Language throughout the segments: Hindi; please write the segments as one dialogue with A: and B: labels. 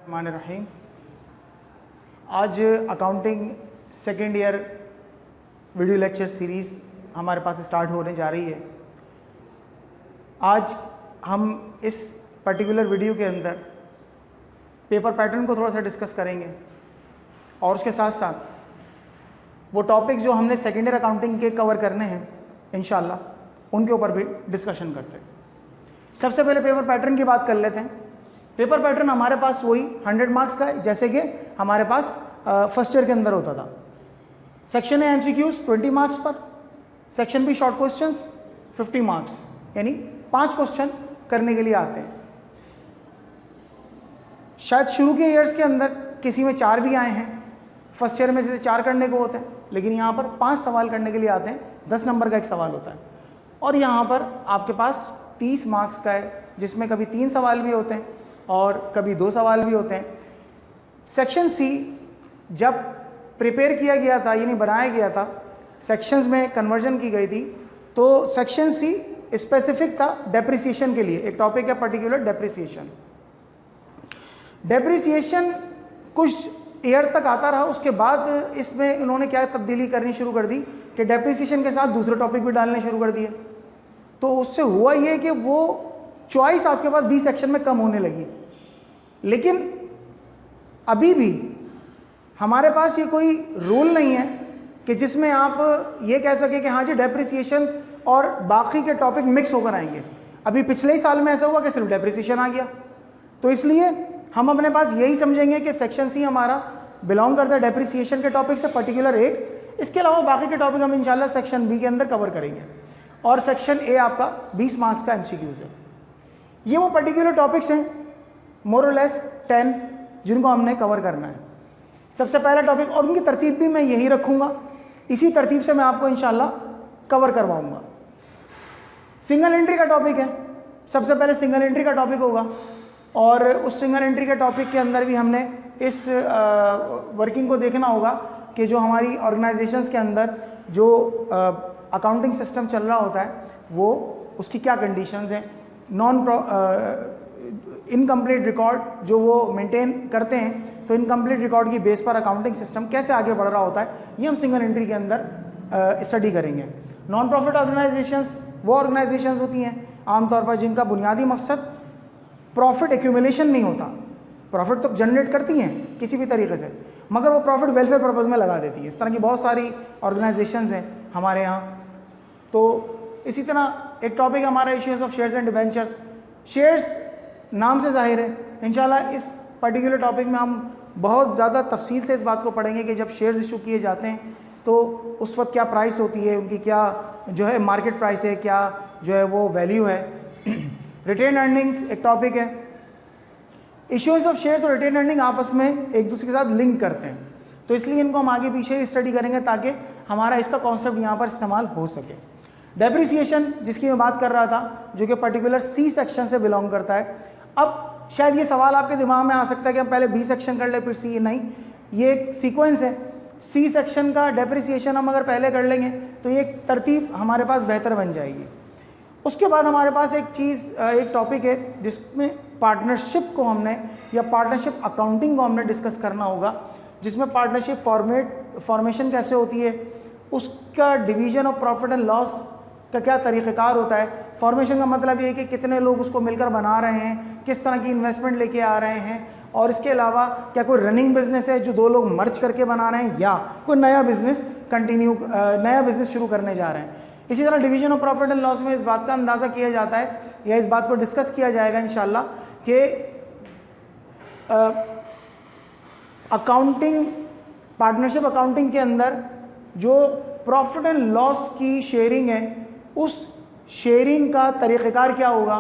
A: रहीम। आज accounting second year video lecture series हमारे पास स्टार्ट होने जा रही है। आज हम इस पर्टिकुलर वीडियो के अंदर पेपर पैटर्न को थोड़ा सा डिस्कस करेंगे और उसके साथ साथ वो टॉपिक जो हमने सेकेंड ईयर अकाउंटिंग के कवर करने हैं इंशाल्लाह उनके ऊपर भी डिस्कशन करते हैं। सबसे पहले पेपर पैटर्न की बात कर लेते हैं। पेपर पैटर्न हमारे पास वही 100 मार्क्स का है जैसे कि हमारे पास फर्स्ट ईयर के अंदर होता था। सेक्शन ए MCQs 20 मार्क्स पर, section B short questions 50 marks, यानी 5 क्वेश्चन करने के लिए आते हैं। शायद शुरू के ईयर्स के अंदर किसी में 4 भी आए हैं, फर्स्ट ईयर में से 4 करने को होते हैं, लेकिन यहाँ पर 5 सवाल करने के लिए आते हैं। 10 नंबर का एक सवाल होता है और यहाँ पर आपके पास 30 मार्क्स का है जिसमें कभी 3 सवाल भी होते हैं और कभी 2 सवाल भी होते हैं। सेक्शन सी जब प्रिपेयर किया गया था यानी बनाया गया था, सेक्शंस में कन्वर्जन की गई थी, तो सेक्शन सी स्पेसिफिक था डेप्रिसिएशन के लिए। एक टॉपिक है पर्टिकुलर डेप्रिसिएशन। डेप्रिसिएशन कुछ ईयर तक आता रहा, उसके बाद इसमें इन्होंने क्या तब्दीली करनी शुरू कर दी कि डेप्रिसिएशन के साथ दूसरे टॉपिक भी डालने शुरू कर दिए। तो उससे हुआ ये कि वो चॉइस आपके पास बी सेक्शन में कम होने लगी। लेकिन अभी भी हमारे पास ये कोई रूल नहीं है कि जिसमें आप ये कह सके कि हाँ जी डेप्रिसिएशन और बाकी के टॉपिक मिक्स होकर आएंगे। अभी पिछले ही साल में ऐसा हुआ कि सिर्फ डेप्रिसिएशन आ गया, तो इसलिए हम अपने पास यही समझेंगे कि सेक्शन सी हमारा बिलोंग करता है डेप्रिसिएशन के टॉपिक से पर्टिकुलर एक। इसके अलावा बाकी के टॉपिक हम इंशाल्लाह सेक्शन बी के अंदर कवर करेंगे और सेक्शन ए आपका 20 मार्क्स का MCQs है। ये वो पर्टिकुलर टॉपिक्स हैं मोर और लेस 10 जिनको हमने कवर करना है। सबसे पहला टॉपिक, और उनकी तरतीब भी मैं यही रखूँगा, इसी तरतीब से मैं आपको इंशाल्लाह कवर करवाऊँगा। सिंगल एंट्री का टॉपिक है, सबसे पहले सिंगल एंट्री का टॉपिक होगा और उस सिंगल एंट्री के टॉपिक के अंदर भी हमने इस वर्किंग को देखना होगा कि जो हमारी ऑर्गेनाइजेशंस के अंदर जो अकाउंटिंग सिस्टम चल रहा होता है वो उसकी क्या कंडीशंस हैं, इनकम्प्लीट रिकॉर्ड जो वो मेंटेन करते हैं, तो इनकम्प्लीट रिकॉर्ड की बेस पर अकाउंटिंग सिस्टम कैसे आगे बढ़ रहा होता है, ये हम सिंगल एंट्री के अंदर स्टडी करेंगे। नॉन प्रॉफिट ऑर्गेनाइजेशंस वो ऑर्गेनाइजेशंस होती हैं आमतौर पर जिनका बुनियादी मकसद प्रॉफिट एक्यूमुलेशन नहीं होता। प्रॉफिट तो जनरेट करती हैं किसी भी तरीके से, मगर वो प्रॉफिट वेलफेयर पर्पज़ में लगा देती है। इस तरह की बहुत सारी ऑर्गेनाइजेशंस हैं हमारे यहाँ। तो इसी तरह एक टॉपिक हमारा issues of shares and debentures. Shares नाम से जाहिर है, इंशाल्लाह इस पर्टिकुलर टॉपिक में हम बहुत ज़्यादा तफसील से इस बात को पढ़ेंगे कि जब शेयर्स इशू किए जाते हैं तो उस वक्त क्या प्राइस होती है, उनकी क्या जो है मार्केट प्राइस है, क्या जो है वो वैल्यू है। रिटेन अर्निंग्स एक टॉपिक है। इश्यूज ऑफ शेयर्स और रिटेन अर्निंग आपस में एक दूसरे के साथ लिंक करते हैं, तो इसलिए इनको हम आगे पीछे स्टडी करेंगे ताकि हमारा इसका कॉन्सेप्ट यहाँ पर इस्तेमाल हो सके। डेप्रिसिएशन जिसकी मैं बात कर रहा था, जो कि पर्टिकुलर सी सेक्शन से बिलोंग करता है। अब शायद ये सवाल आपके दिमाग में आ सकता है कि हम पहले बी सेक्शन कर ले फिर सी। नहीं, ये एक सीक्वेंस है। सी सेक्शन का डेप्रिसिएशन हम अगर पहले कर लेंगे तो ये तरतीब हमारे पास बेहतर बन जाएगी। उसके बाद हमारे पास एक टॉपिक है जिसमें पार्टनरशिप को हमने या पार्टनरशिप अकाउंटिंग को हमने डिस्कस करना होगा, जिसमें पार्टनरशिप फॉर्मेशन कैसे होती है, उसका division of profit and loss का क्या तरीक़ेकार होता है। फॉर्मेशन का मतलब ये है कि कितने लोग उसको मिलकर बना रहे हैं, किस तरह की इन्वेस्टमेंट लेके आ रहे हैं, और इसके अलावा क्या कोई रनिंग बिजनेस है जो 2 लोग मर्ज करके बना रहे हैं या कोई नया बिजनेस शुरू करने जा रहे हैं। इसी तरह division of profit and loss में इस बात का अंदाज़ा किया जाता है या इस बात को डिस्कस किया जाएगा इंशाल्लाह कि अकाउंटिंग पार्टनरशिप अकाउंटिंग के अंदर जो प्रॉफिट एंड लॉस की शेयरिंग है, उस शेयरिंग का तरीक़ेकार क्या होगा,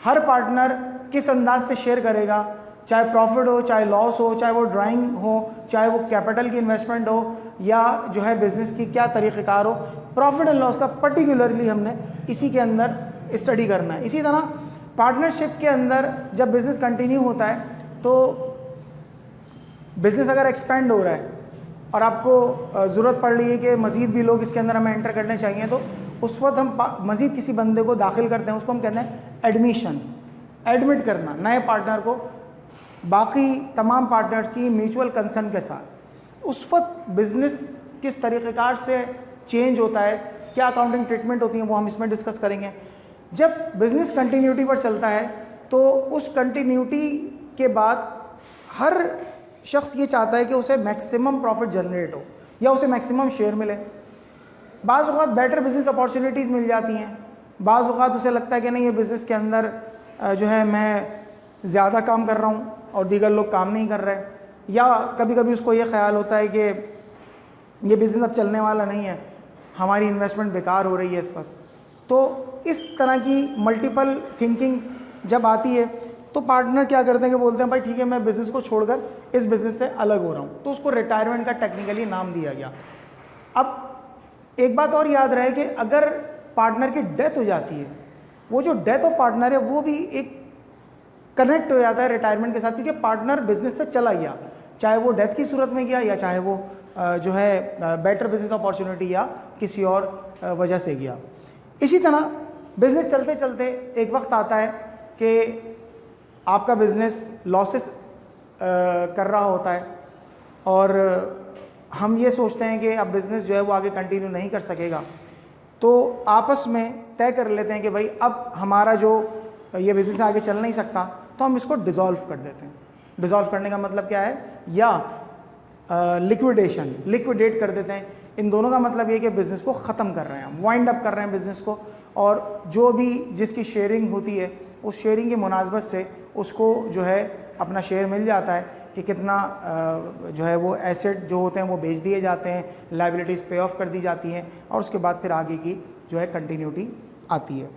A: हर पार्टनर किस अंदाज से शेयर करेगा, चाहे प्रॉफिट हो, चाहे लॉस हो, चाहे वो ड्राइंग हो, चाहे वो कैपिटल की इन्वेस्टमेंट हो या जो है बिज़नेस की क्या तरीक़ेकार हो। प्रॉफिट एंड लॉस का पर्टिकुलरली हमने इसी के अंदर स्टडी करना है। इसी तरह पार्टनरशिप के अंदर जब बिज़नेस कंटिन्यू होता है तो बिज़नेस अगर एक्सपेंड हो रहा है और आपको ज़रूरत पड़ रही है कि मज़ीद भी लोग इसके अंदर हमें एंटर करने चाहिए, तो उस वक्त हम मज़ीद किसी बंदे को दाखिल करते हैं, उसको हम कहते हैं एडमिशन, एडमिट करना नए पार्टनर को बाकी तमाम पार्टनर्स की म्यूचुअल कंसर्न के साथ उस वक्त बिज़नेस किस तरीक़ेकार से चेंज होता है, क्या अकाउंटिंग ट्रीटमेंट होती है, वो हम इसमें डिस्कस करेंगे। जब बिज़नेस कंटिन्यूटी पर चलता है तो उस कंटिन्यूटी के बाद हर शख्स ये चाहता है कि उसे मैक्सिमम प्रॉफिट जनरेट हो या उसे मैक्सिमम शेयर मिले। बाज़ औक़ात बेटर बिज़नेस अपॉर्चुनिटीज़ मिल जाती हैं, बाज़ औक़ात उसे लगता है कि नहीं, ये बिज़नेस के अंदर जो है मैं ज़्यादा काम कर रहा हूँ और दीगर लोग काम नहीं कर रहे, या कभी कभी उसको ये ख्याल होता है कि ये बिज़नेस अब चलने वाला नहीं है, हमारी इन्वेस्टमेंट बेकार हो रही है इस वक्त। तो इस तरह की मल्टीपल थिंकिंग जब आती है तो पार्टनर क्या करते हैं कि बोलते हैं भाई ठीक है, मैं बिज़नेस को छोड़कर इस बिज़नेस से अलग हो रहा हूँ, तो उसको रिटायरमेंट का टेक्निकली नाम दिया गया। अब एक बात और याद रहे कि अगर पार्टनर की डेथ हो जाती है, वो जो डेथ ऑफ पार्टनर है वो भी एक कनेक्ट हो जाता है रिटायरमेंट के साथ, क्योंकि पार्टनर बिजनेस से चला गया, चाहे वो डेथ की सूरत में गया या चाहे वो जो है बेटर बिजनेस अपॉर्चुनिटी या किसी और वजह से गया। इसी तरह बिज़नेस चलते चलते एक वक्त आता है कि आपका बिज़नेस लॉसेस कर रहा होता है और हम ये सोचते हैं कि अब बिज़नेस जो है वो आगे कंटिन्यू नहीं कर सकेगा, तो आपस में तय कर लेते हैं कि भाई अब हमारा जो ये बिज़नेस आगे चल नहीं सकता, तो हम इसको डिज़ोल्व कर देते हैं। डिज़ोल्व करने का मतलब क्या है, या लिक्विडेट कर देते हैं। इन दोनों का मतलब ये कि बिज़नेस को ख़त्म कर रहे हैं, वाइंड अप कर रहे हैं बिज़नेस को, और जो भी जिसकी शेयरिंग होती है उस शेयरिंग की मुनासबत से उसको जो है अपना शेयर मिल जाता है कि कितना जो है वो एसेट जो होते हैं वो बेच दिए जाते हैं, लायबिलिटीज़ पे ऑफ कर दी जाती हैं, और उसके बाद फिर आगे की जो है कंटिन्यूटी आती है।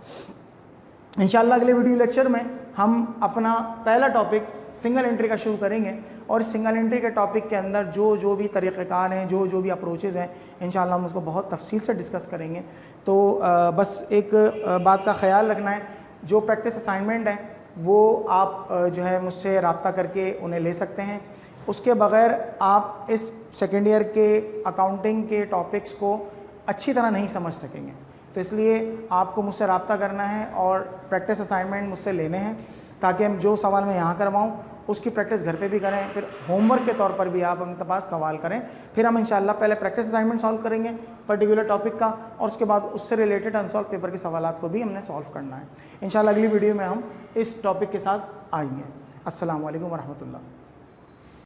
A: इंशाल्लाह अगले वीडियो लेक्चर में हम अपना पहला टॉपिक सिंगल एंट्री का शुरू करेंगे, और इस सिंगल एंट्री के टॉपिक के अंदर जो भी तरीक़ेकार हैं, जो भी अप्रोचेज़ हैं, इंशाल्लाह हम उसको बहुत तफसील से डिस्कस करेंगे। तो बस एक बात का ख़याल रखना है, जो प्रैक्टिस असाइनमेंट हैं वो आप जो है मुझसे रब्ता करके उन्हें ले सकते हैं। उसके बग़ैर आप इस सेकेंड ईयर के अकाउंटिंग के टॉपिक्स को अच्छी तरह नहीं समझ सकेंगे, तो इसलिए आपको मुझसे रब्ता करना है और प्रैक्टिस असाइनमेंट मुझसे लेने हैं, ताकि हम जो सवाल मैं यहाँ करवाऊँ उसकी प्रैक्टिस घर पे भी करें, फिर होमवर्क के तौर पर भी आप अपने पास सवाल करें। फिर हम इंशाल्लाह पहले प्रैक्टिस असाइनमेंट सॉल्व करेंगे पर्टिकुलर टॉपिक का, और उसके बाद उससे रिलेटेड अनसॉल्व पेपर के सवालात को भी हमने सॉल्व करना है। इंशाल्लाह अगली वीडियो में हम इस टॉपिक के साथ आएंगे। अस्सलामु अलैकुम वरहमतुल्लाह।